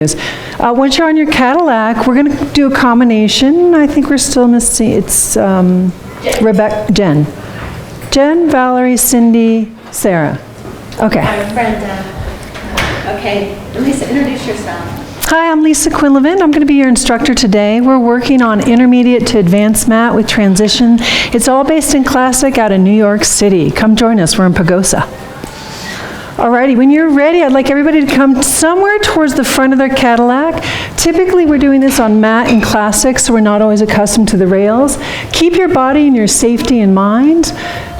Once you're on your Cadillac, we're going to do a combination. I think we're still missing, it's Rebecca, Jen, Valerie, Cindy, Sarah. Okay. I'm Brenda. Okay, Lisa, introduce yourself. Hi, I'm Lisa Quinlivan. I'm going to be your instructor today. We're working on intermediate to advanced mat with transition. It's all based in classic out of New York City. Come join us. We're in Pagosa. Alrighty, when you're ready, I'd like everybody to come somewhere towards the front of their Cadillac. Typically, we're doing this on mat and classic, so we're not always accustomed to the rails. Keep your body and your safety in mind.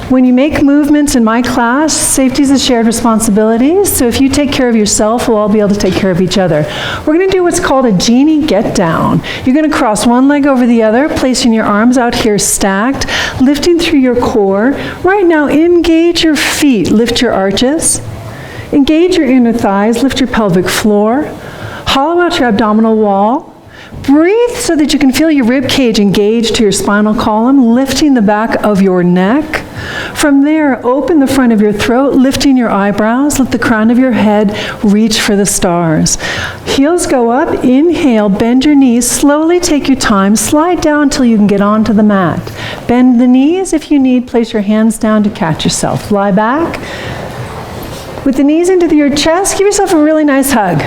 When you make movements in my class, safety is a shared responsibility, so if you take care of yourself, we'll all be able to take care of each other. We're going to do what's called a genie get down. You're going to cross one leg over the other, placing your arms out here stacked, lifting through your core. Right now, engage your feet, lift your arches. Engage your inner thighs, lift your pelvic floor, hollow out your abdominal wall. Breathe so that you can feel your rib cage engage to your spinal column, lifting the back of your neck. From there, open the front of your throat, lifting your eyebrows, let the crown of your head reach for the stars. Heels go up, inhale, bend your knees, slowly take your time, slide down until you can get onto the mat. Bend the knees if you need, place your hands down to catch yourself. Lie back. With the knees into your chest, give yourself a really nice hug.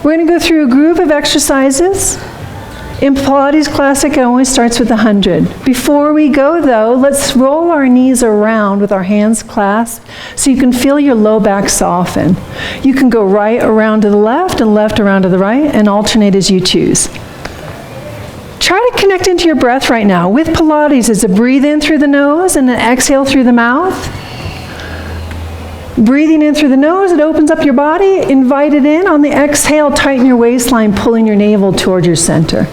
We're going to go through a group of exercises. In Pilates Classic, it always starts with 100. Before we go, though, let's roll our knees around with our hands clasped so you can feel your low back soften. You can go right around to the left and left around to the right and alternate as you choose. Try to connect into your breath right now. With Pilates, it's a breathe in through the nose and an exhale through the mouth. Breathing in through the nose, it opens up your body. Invite it in. On the exhale, tighten your waistline, pulling your navel toward your center.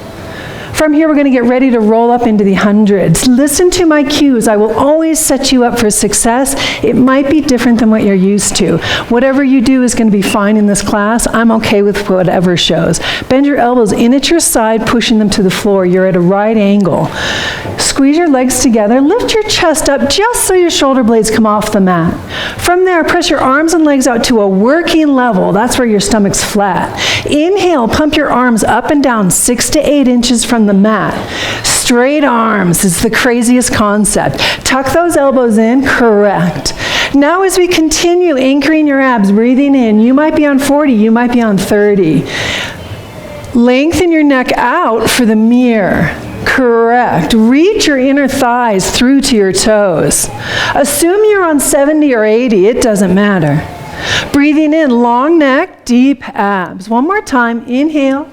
From here, we're going to get ready to roll up into the hundreds. Listen to my cues. I will always set you up for success. It might be different than what you're used to. Whatever you do is going to be fine in this class. I'm okay with whatever shows. Bend your elbows in at your side, pushing them to the floor. You're at a right angle. Squeeze your legs together. Lift your chest up just so your shoulder blades come off the mat. From there, press your arms and legs out to a working level. That's where your stomach's flat. Inhale, pump your arms up and down 6 to 8 inches from the mat. Straight arms is the craziest concept. Tuck those elbows in, correct. Now as we continue anchoring your abs, breathing in, you might be on 40, you might be on 30. Lengthen your neck out for the mirror. Correct. Reach your inner thighs through to your toes. Assume you're on 70 or 80, it doesn't matter. Breathing in, long neck, deep abs. One more time, inhale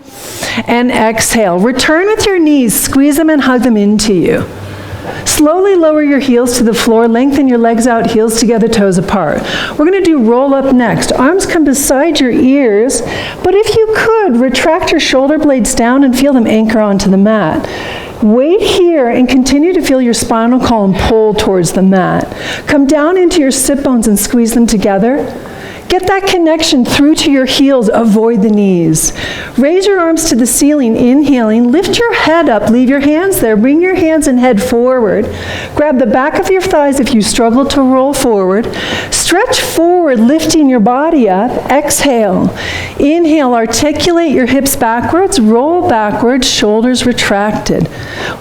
and exhale. Return with your knees, squeeze them and hug them into you. Slowly lower your heels to the floor, lengthen your legs out, heels together, toes apart. We're going to do roll up next. Arms come beside your ears, but if you could, retract your shoulder blades down and feel them anchor onto the mat. Wait here and continue to feel your spinal column pull towards the mat. Come down into your sit bones and squeeze them together. Get that connection through to your heels, avoid the knees. Raise your arms to the ceiling, inhaling. Lift your head up, leave your hands there. Bring your hands and head forward. Grab the back of your thighs if you struggle to roll forward. Stretch forward, lifting your body up. Exhale. Inhale, articulate your hips backwards, roll backwards, shoulders retracted.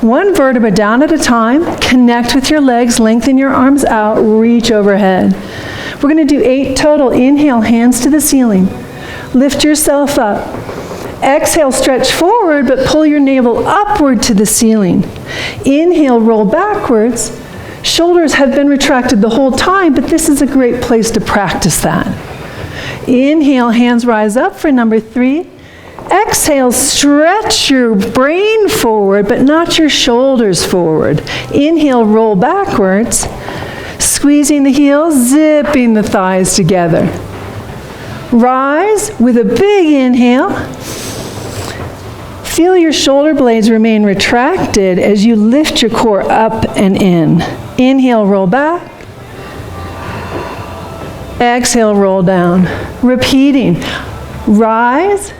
One vertebra down at a time. Connect with your legs, lengthen your arms out, reach overhead. We're going to do 8 total. Inhale, hands to the ceiling. Lift yourself up. Exhale, stretch forward, but pull your navel upward to the ceiling. Inhale, roll backwards. Shoulders have been retracted the whole time, but this is a great place to practice that. Inhale, hands rise up for number 3. Exhale, stretch your brain forward, but not your shoulders forward. Inhale, roll backwards. Squeezing the heels, zipping the thighs together. Rise with a big inhale. Feel your shoulder blades remain retracted as you lift your core up and in. Inhale, roll back. Exhale, roll down. Repeating. Rise.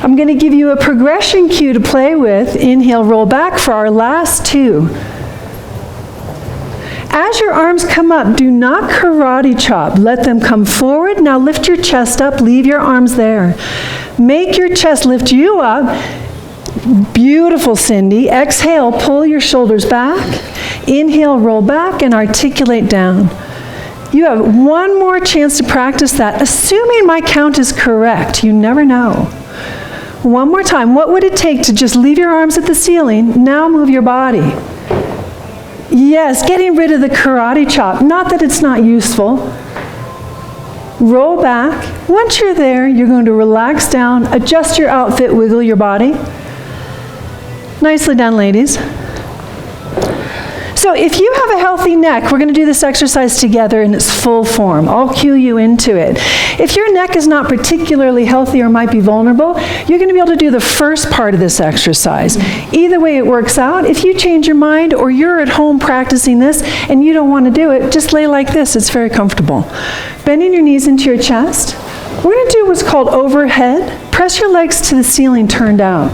I'm going to give you a progression cue to play with. Inhale, roll back for our last 2. As your arms come up, do not karate chop. Let them come forward. Now lift your chest up, leave your arms there. Make your chest lift you up. Beautiful, Cindy. Exhale, pull your shoulders back. Inhale, roll back and articulate down. You have one more chance to practice that, assuming my count is correct. You never know. One more time. What would it take to just leave your arms at the ceiling? Now move your body. Yes, getting rid of the karate chop. Not that it's not useful. Roll back. Once you're there, you're going to relax down, adjust your outfit, wiggle your body. Nicely done, ladies. So if you have a healthy neck, we're going to do this exercise together in its full form. I'll cue you into it. If your neck is not particularly healthy or might be vulnerable, you're going to be able to do the first part of this exercise. Either way it works out. If you change your mind or you're at home practicing this and you don't want to do it, just lay like this. It's very comfortable. Bending your knees into your chest. We're going to do what's called overhead. Press your legs to the ceiling turned out.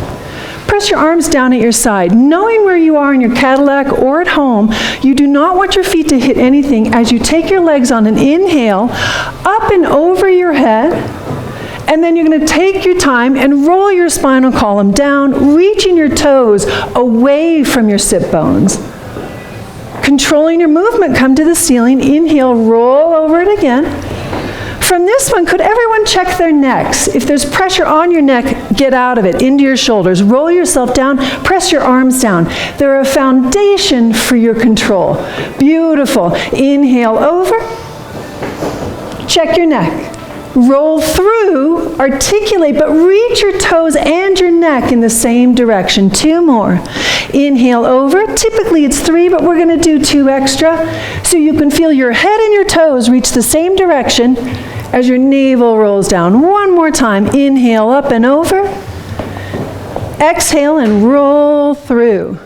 Press your arms down at your side. Knowing where you are in your Cadillac or at home, you do not want your feet to hit anything as you take your legs on an inhale, up and over your head, and then you're going to take your time and roll your spinal column down, reaching your toes away from your sit bones. Controlling your movement, come to the ceiling, inhale, roll over it again. From this one, could everyone check their necks? If there's pressure on your neck, get out of it, into your shoulders. Roll yourself down, press your arms down. They're a foundation for your control. Beautiful. Inhale over. Check your neck. Roll through, articulate, but reach your toes and your neck in the same direction. 2 more. Inhale over. Typically it's 3, but we're going to do 2 extra. So you can feel your head and your toes reach the same direction as your navel rolls down. 1 more time. Inhale up and over. Exhale and roll through.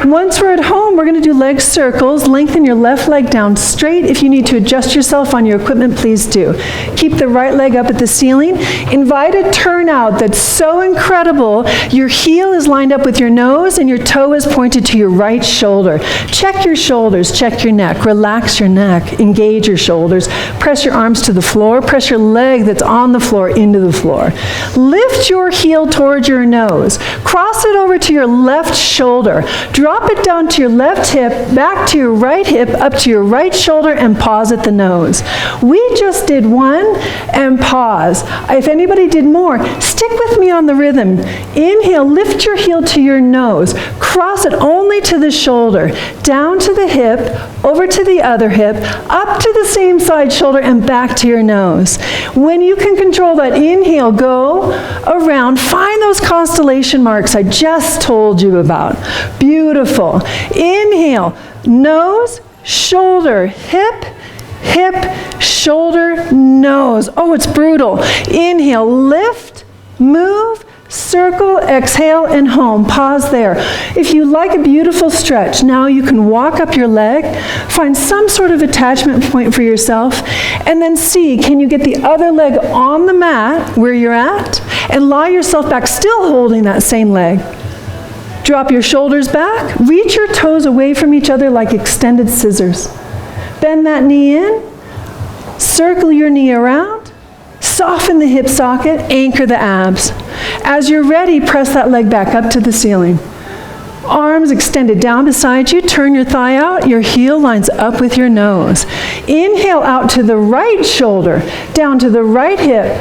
Once we're at home, we're going to do leg circles. Lengthen your left leg down straight. If you need to adjust yourself on your equipment, please do. Keep the right leg up at the ceiling. Invite a turnout that's so incredible. Your heel is lined up with your nose and your toe is pointed to your right shoulder. Check your shoulders, check your neck. Relax your neck. Engage your shoulders. Press your arms to the floor. Press your leg that's on the floor into the floor. Lift your heel towards your nose. Cross it over to your left shoulder. Drop it down to your left hip, back to your right hip, up to your right shoulder, and pause at the nose. We just did 1 and pause. If anybody did more, stick with me on the rhythm. Inhale, lift your heel to your nose. Cross it only to the shoulder, down to the hip, over to the other hip, up to the same side shoulder, and back to your nose. When you can control that inhale, go around. Find those constellation marks I just told you about. Beautiful. Inhale, nose, shoulder, hip, hip, shoulder, nose. Oh, it's brutal. Inhale, lift, move, circle, exhale, and home. Pause there. If you like a beautiful stretch, now you can walk up your leg, find some sort of attachment point for yourself, and then see, can you get the other leg on the mat where you're at, and lie yourself back, still holding that same leg. Drop your shoulders back, reach your toes away from each other like extended scissors. Bend that knee in, circle your knee around, soften the hip socket, anchor the abs. As you're ready, press that leg back up to the ceiling. Arms extended down beside you, turn your thigh out, your heel lines up with your nose. Inhale out to the right shoulder, down to the right hip,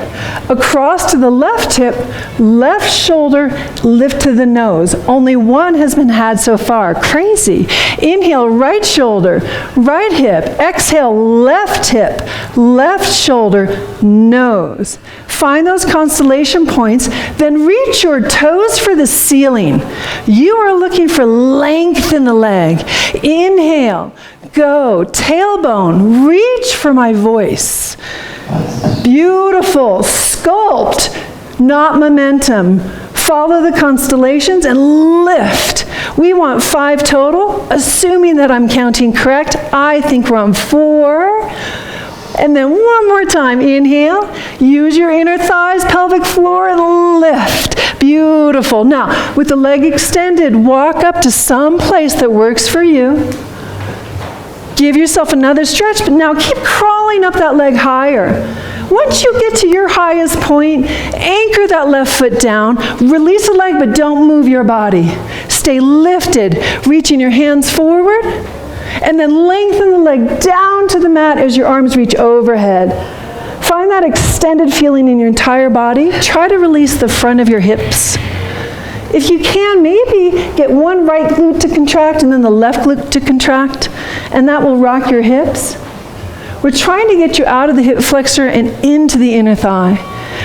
across to the left hip, left shoulder, lift to the nose. Only 1 has been had so far. Crazy. Inhale, right shoulder, right hip. Exhale, left hip, left shoulder, nose. Find those constellation points, then reach your toes for the ceiling. You are looking for length in the leg. Inhale, go, tailbone, reach for my voice. Beautiful, sculpt, not momentum. Follow the constellations and lift. We want 5 total, assuming that I'm counting correct. I think we're on 4. And then 1 more time, inhale, use your inner thighs, pelvic floor, and lift. Beautiful. Now, with the leg extended, walk up to some place that works for you. Give yourself another stretch, but now keep crawling up that leg higher. Once you get to your highest point, anchor that left foot down, release the leg, but don't move your body. Stay lifted, reaching your hands forward, and then lengthen the leg down to the mat as your arms reach overhead. Find that extended feeling in your entire body. Try to release the front of your hips. If you can, maybe get one right glute to contract and then the left glute to contract, and that will rock your hips. We're trying to get you out of the hip flexor and into the inner thigh.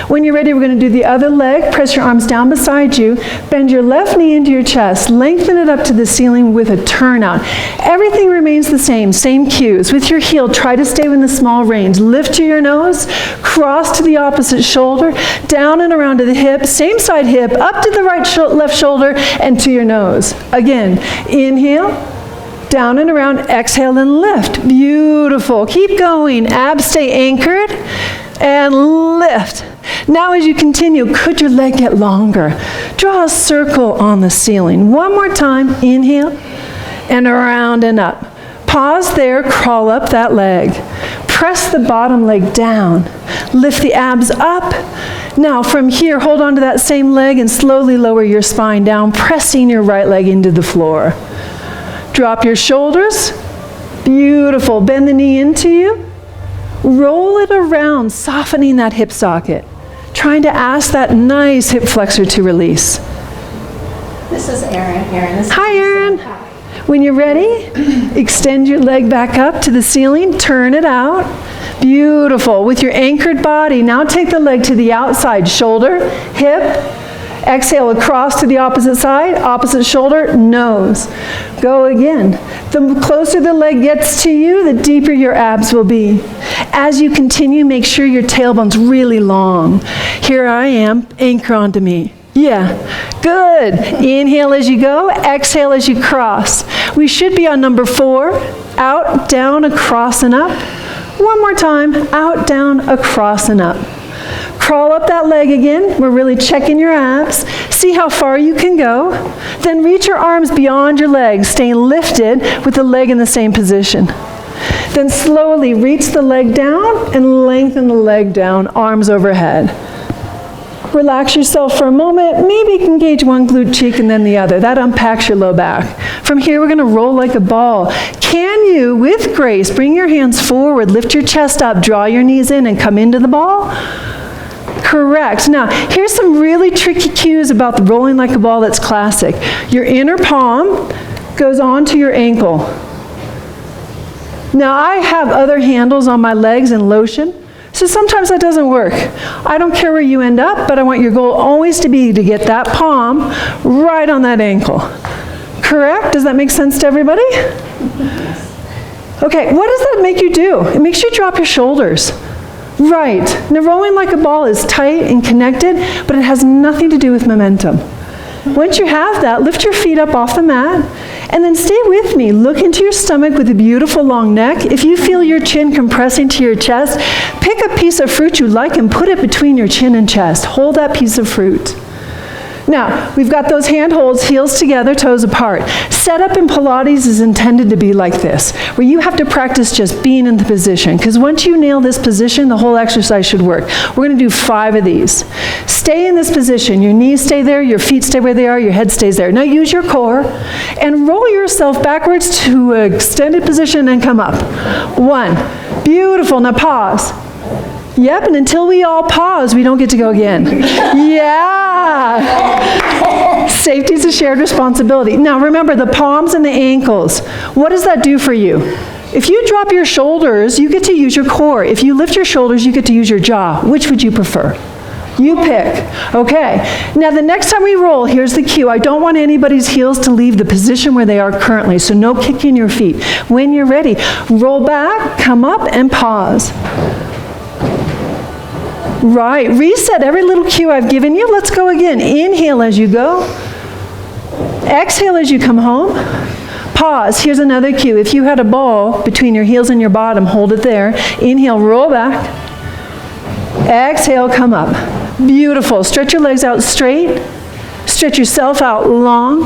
When you're ready, we're going to do the other leg. Press your arms down beside you. Bend your left knee into your chest. Lengthen it up to the ceiling with a turnout. Everything remains the same cues. With your heel, try to stay within the small range. Lift to your nose, cross to the opposite shoulder, down and around to the hip, same side hip, up to the left shoulder, and to your nose. Again, inhale, down and around, exhale and lift. Beautiful. Keep going. Abs stay anchored and lift. Now as you continue, could your leg get longer? Draw a circle on the ceiling. One more time. Inhale and around and up. Pause there. Crawl up that leg. Press the bottom leg down. Lift the abs up. Now from here, hold on to that same leg and slowly lower your spine down, pressing your right leg into the floor. Drop your shoulders. Beautiful. Bend the knee into you. Roll it around, softening that hip socket. Trying to ask that nice hip flexor to release. This is Erin. Hi, Erin. When you're ready, extend your leg back up to the ceiling. Turn it out. Beautiful. With your anchored body, now take the leg to the outside. Shoulder, hip. Exhale across to the opposite side, opposite shoulder, nose. Go again. The closer the leg gets to you, the deeper your abs will be. As you continue, make sure your tailbone's really long. Here I am, anchor onto me. Yeah, good. Inhale as you go, exhale as you cross. We should be on number 4. Out, down, across, and up. One more time, out, down, across, and up. Crawl up that leg again. We're really checking your abs. See how far you can go. Then reach your arms beyond your legs, staying lifted with the leg in the same position. Then slowly reach the leg down and lengthen the leg down, arms overhead. Relax yourself for a moment. Maybe engage one glute cheek and then the other. That unpacks your low back. From here, we're going to roll like a ball. Can you, with grace, bring your hands forward, lift your chest up, draw your knees in, and come into the ball? Correct. Now, here's some really tricky cues about the rolling like a ball that's classic. Your inner palm goes onto your ankle. Now, I have other handles on my legs and lotion, so sometimes that doesn't work. I don't care where you end up, but I want your goal always to be to get that palm right on that ankle. Correct? Does that make sense to everybody? Okay, what does that make you do? It makes you drop your shoulders. Right. Now, rolling like a ball is tight and connected, but it has nothing to do with momentum. Once you have that, lift your feet up off the mat, and then stay with me. Look into your stomach with a beautiful long neck. If you feel your chin compressing to your chest, pick a piece of fruit you like and put it between your chin and chest. Hold that piece of fruit. Now, we've got those hand holds, heels together, toes apart. Setup in Pilates is intended to be like this, where you have to practice just being in the position, because once you nail this position, the whole exercise should work. We're going to do 5 of these. Stay in this position. Your knees stay there, your feet stay where they are, your head stays there. Now use your core and roll yourself backwards to an extended position and come up. 1. Beautiful. Now pause. Yep, and until we all pause, we don't get to go again. Yeah! Safety is a shared responsibility. Now remember, the palms and the ankles. What does that do for you? If you drop your shoulders, you get to use your core. If you lift your shoulders, you get to use your jaw. Which would you prefer? You pick. Okay. Now the next time we roll, here's the cue. I don't want anybody's heels to leave the position where they are currently, so no kicking your feet. When you're ready, roll back, come up, and pause. Right, reset every little cue I've given you. Let's go again. Inhale as you go. Exhale as you come home. Pause. Here's another cue. If you had a ball between your heels and your bottom, hold it there. Inhale, roll back. Exhale, come up. Beautiful. Stretch your legs out straight. Stretch yourself out long.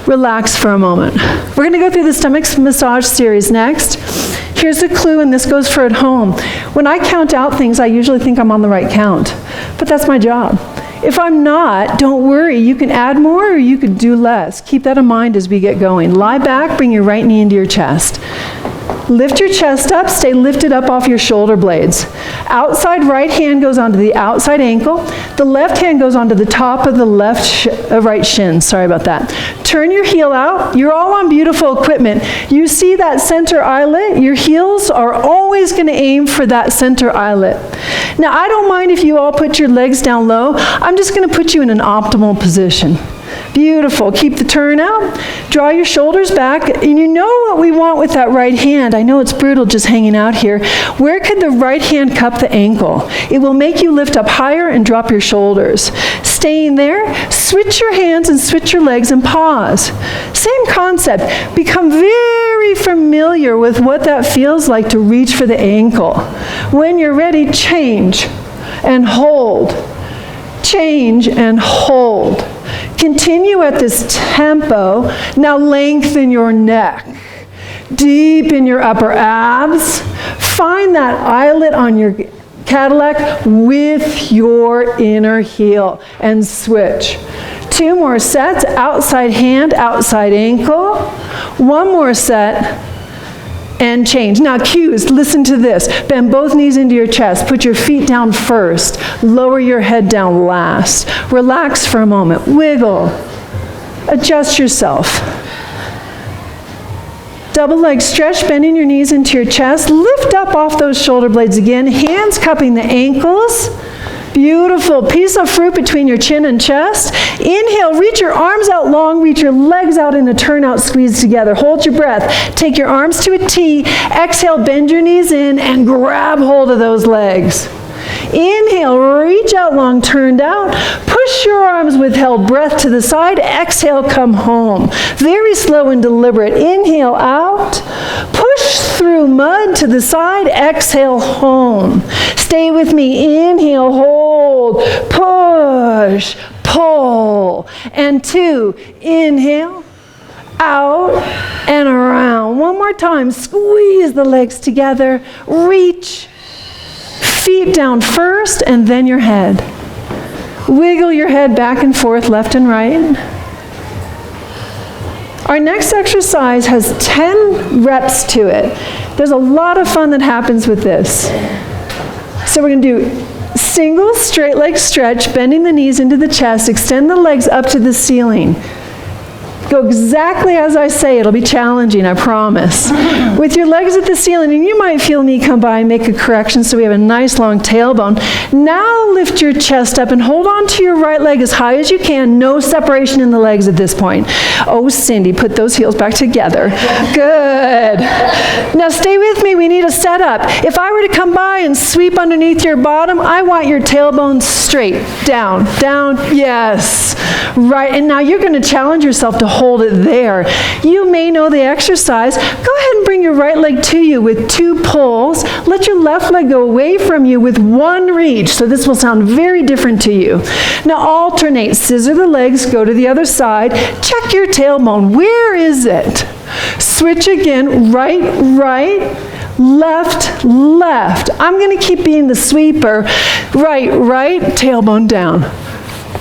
Relax for a moment. We're going to go through the stomach massage series next. Here's the clue, and this goes for at home. When I count out things, I usually think I'm on the right count, but that's my job. If I'm not, don't worry. You can add more or you could do less. Keep that in mind as we get going. Lie back, bring your right knee into your chest. Lift your chest up, stay lifted up off your shoulder blades. Outside right hand goes onto the outside ankle. The left hand goes onto the top of the right shin. Sorry about that. Turn your heel out. You're all on beautiful equipment. You see that center eyelet? Your heels are always going to aim for that center eyelet. Now, I don't mind if you all put your legs down low. I'm just going to put you in an optimal position. Beautiful. Keep the turn out. Draw your shoulders back. And you know what we want with that right hand. I know it's brutal just hanging out here. Where could the right hand cup the ankle? It will make you lift up higher and drop your shoulders. Staying there, switch your hands and switch your legs and pause. Same concept. Become very familiar with what that feels like to reach for the ankle. When you're ready, change and hold. Change and hold. Continue at this tempo. Now lengthen your neck. Deep in your upper abs. Find that eyelet on your Cadillac with your inner heel and switch. 2 more sets. Outside hand, outside ankle. 1 more set. And change. Now cues, listen to this. Bend both knees into your chest. Put your feet down first. Lower your head down last. Relax for a moment. Wiggle. Adjust yourself. Double leg stretch, bending your knees into your chest. Lift up off those shoulder blades again. Hands cupping the ankles. Beautiful. Piece of fruit between your chin and chest. Inhale, reach your arms out long, reach your legs out in a turnout squeeze together. Hold your breath. Take your arms to a T. Exhale, bend your knees in and grab hold of those legs. Inhale, reach out long, turned out. Push your arms with held breath to the side. Exhale, come home. Very slow and deliberate. Inhale out. Push through mud to the side. Exhale, home. Stay with me. Inhale, hold. Push, pull. And 2. Inhale, out, and around. One more time. Squeeze the legs together. Reach. Feet down first and then your head. Wiggle your head back and forth, left and right. Our next exercise has 10 reps to it. There's a lot of fun that happens with this. So we're going to do single straight leg stretch, bending the knees into the chest, extend the legs up to the ceiling. Go exactly as I say. It'll be challenging, I promise. With your legs at the ceiling, and you might feel me come by and make a correction so we have a nice long tailbone. Now lift your chest up and hold on to your right leg as high as you can. No separation in the legs at this point. Oh, Cindy, put those heels back together. Good. Now stay with me. We need a setup. If I were to come by and sweep underneath your bottom, I want your tailbone straight. Down, down, yes. Right, and now you're going to challenge yourself to hold it there. You may know the exercise. Go ahead and bring your right leg to you with 2 pulls. Let your left leg go away from you with 1 reach. So this will sound very different to you. Now alternate. Scissor the legs. Go to the other side. Check your tailbone. Where is it? Switch again. Right, right. Left, left. I'm going to keep being the sweeper. Right, right. Tailbone down.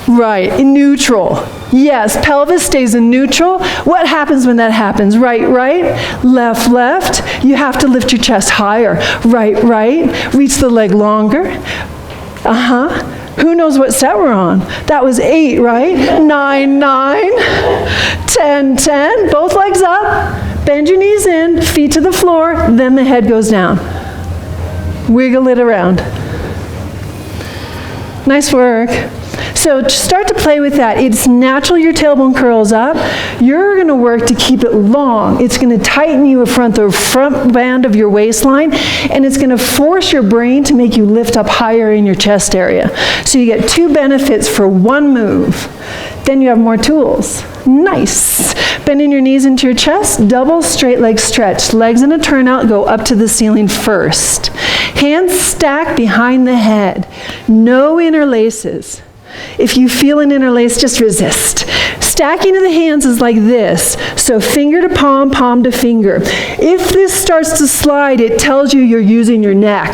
Right, in neutral. Yes, pelvis stays in neutral. What happens when that happens? Right, right, left, left. You have to lift your chest higher. Right, right. Reach the leg longer. Who knows what set we're on? That was 8, right? 9, 9. 10, 10. Both legs up. Bend your knees in, feet to the floor, then the head goes down. Wiggle it around. Nice work. So start to play with that. It's natural your tailbone curls up. You're going to work to keep it long. It's going to tighten you front the front band of your waistline, and it's going to force your brain to make you lift up higher in your chest area. So you get 2 benefits for 1 move. Then you have more tools. Nice. Bending your knees into your chest, double straight leg stretch. Legs in a turnout, go up to the ceiling first. Hands stacked behind the head. No interlaces. If you feel an interlace, just resist. stacking of the hands is like this. So finger to palm, palm to finger. If this starts to slide, it tells you you're using your neck.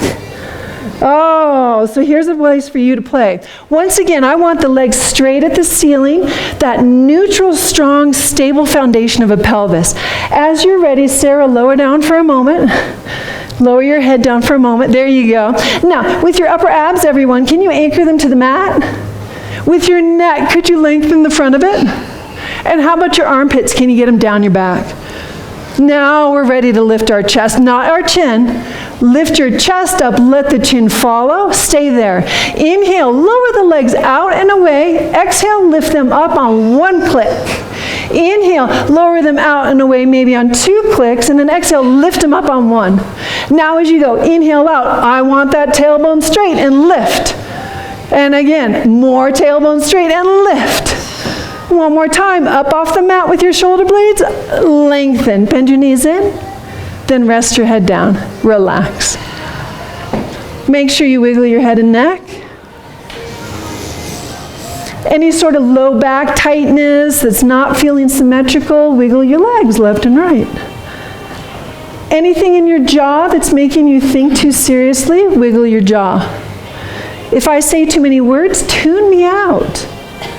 Oh, so here's a place for you to play. Once again, I want the legs straight at the ceiling, that neutral, strong, stable foundation of a pelvis. As you're ready, Sarah, lower down for a moment. Lower your head down for a moment. There you go. Now, with your upper abs, everyone, can you anchor them to the mat? With your neck, could you lengthen the front of it? And how about your armpits? Can you get them down your back? Now we're ready to lift our chest, not our chin. Lift your chest up, let the chin follow, stay there. Inhale, lower the legs out and away. Exhale, lift them up on one click. Inhale, lower them out and away, maybe on 2 clicks, and then exhale, lift them up on 1. Now as you go, inhale out, I want that tailbone straight, and lift. And again, more tailbone straight and lift. One more time, up off the mat with your shoulder blades, lengthen, bend your knees in, then rest your head down, relax. Make sure you wiggle your head and neck. Any sort of low back tightness that's not feeling symmetrical, wiggle your legs left and right. Anything in your jaw that's making you think too seriously, wiggle your jaw. If I say too many words, tune me out.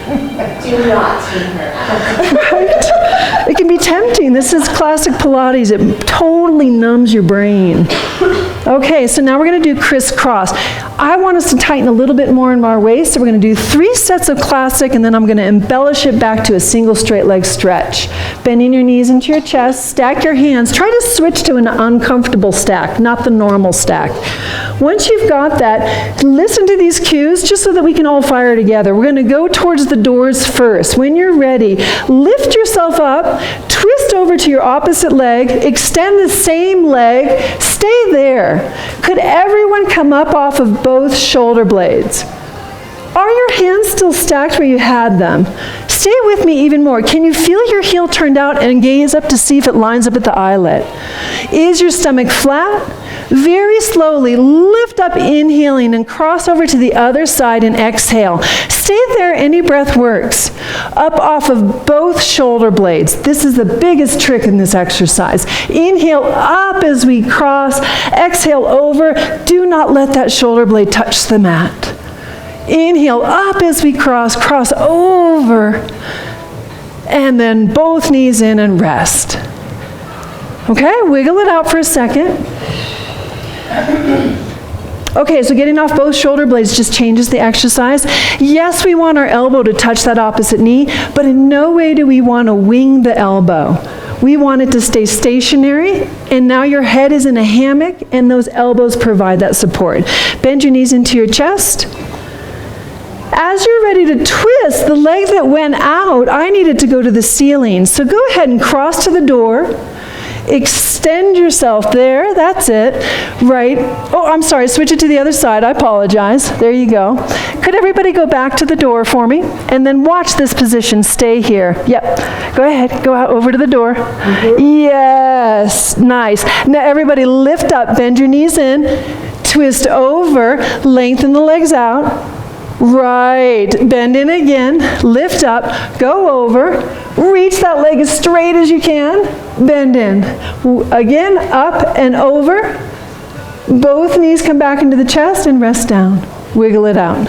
Do not tune her out. Right? It can be tempting. This is classic Pilates. It totally numbs your brain. Okay, so now we're going to do crisscross. I want us to tighten a little bit more in our waist, so we're going to do 3 sets of classic, and then I'm going to embellish it back to a single straight leg stretch. Bending your knees into your chest, stack your hands. Try to switch to an uncomfortable stack, not the normal stack. Once you've got that, listen to these cues just so that we can all fire together. We're going to go towards the doors first. When you're ready, lift yourself up, twist over to your opposite leg, extend the same leg, stay there. Could everyone come up off of both shoulder blades? Are your hands still stacked where you had them? Stay with me even more. Can you feel your heel turned out and gaze up to see if it lines up at the eyelet? Is your stomach flat? Very slowly lift up, inhaling, and cross over to the other side and exhale. Stay there, any breath works. Up off of both shoulder blades. This is the biggest trick in this exercise. Inhale up as we cross, exhale over. Do not let that shoulder blade touch the mat. Inhale up as we cross, cross over, and then both knees in and rest. Okay, wiggle it out for a second. Okay, so getting off both shoulder blades just changes the exercise. Yes, we want our elbow to touch that opposite knee, but in no way do we want to wing the elbow. We want it to stay stationary, and now your head is in a hammock, and those elbows provide that support. Bend your knees into your chest. As you're ready to twist, the leg that went out, I needed to go to the ceiling. So go ahead and cross to the door. Extend yourself there, that's it, right. Oh, I'm sorry, switch it to the other side, I apologize. There you go. Could everybody go back to the door for me? And then watch this position, stay here. Yep, go ahead, go out over to the door. Yes, nice. Now everybody lift up, bend your knees in, twist over, lengthen the legs out. Right, bend in again, lift up, go over, reach that leg as straight as you can, bend in. Again, up and over. Both knees come back into the chest and rest down. Wiggle it out.